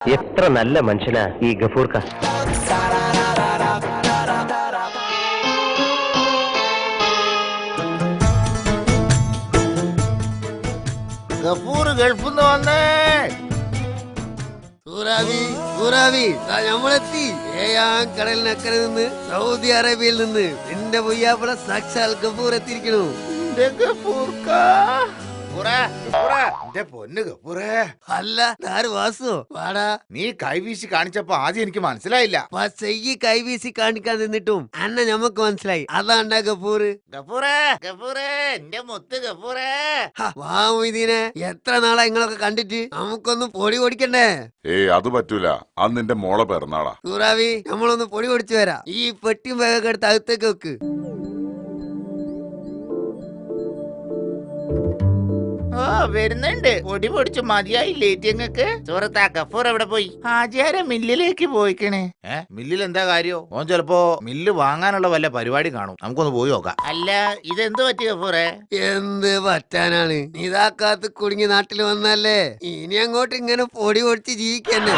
എത്ര നല്ല മനുഷ്യനാ ഈ ഗഫൂർക്ക. ഗഫൂർ ഗൾഫിൽ നിന്ന് വന്നേ. നമ്മളെത്തി കടലിനക്കരെ നിന്ന് സൗദി അറേബ്യയിൽ നിന്ന് എന്റെ പൊയ്യാപ്പുറ സാക്ഷാൽ ഗഫൂർ എത്തിയിരിക്കണു. അല്ല വാസു വാടാ. നീ കൈവീശി കാണിച്ചപ്പോ ആദ്യം എനിക്ക് മനസ്സിലായില്ല. ഈ കൈവീശി കാണിക്കാൻ നിന്നിട്ടും അന്ന ഞമ്മക്ക് മനസ്സിലായി അതാണ്ടാ ഗഫൂർ. ഇതിനെ എത്ര നാളാ നിങ്ങളൊക്കെ കണ്ടിട്ട് നമുക്കൊന്ന് പൊടി കൊടുക്കണ്ടേ? അത് പറ്റൂല, അത് നിന്റെ മോളെ പിറന്നാളാ. സൂറാവി നമ്മളൊന്ന് പൊടി പൊടിച്ചു വരാം. ഈ പെട്ടിയും വേഗം എടുത്ത് അകത്തേക്ക് വെക്ക്. വരുന്നുണ്ട്. പൊടി പൊടിച്ചു മതിയായില്ലേ ഞങ്ങക്ക്? സുഹൃത്താ ഗഫൂർ എവിടെ പോയി? ആചാര മില്ലിലേക്ക് പോയിക്കണേ. മില്ലിൽ എന്താ കാര്യോ? ഓൻ ചിലപ്പോ മില്ല് വാങ്ങാനുള്ള വല്ല പരിപാടി കാണും. നമുക്കൊന്ന് പോയി നോക്കാം. അല്ല ഇതെന്ത് പറ്റി ഗഫൂറെ? എന്ത് പറ്റാനാണ്? ഇതാക്കാത്ത് കുടുങ്ങി നാട്ടിൽ വന്നല്ലേ, ഇനി അങ്ങോട്ട് ഇങ്ങനെ പൊടി പൊടിച്ച് ജീവിക്കന്നെ.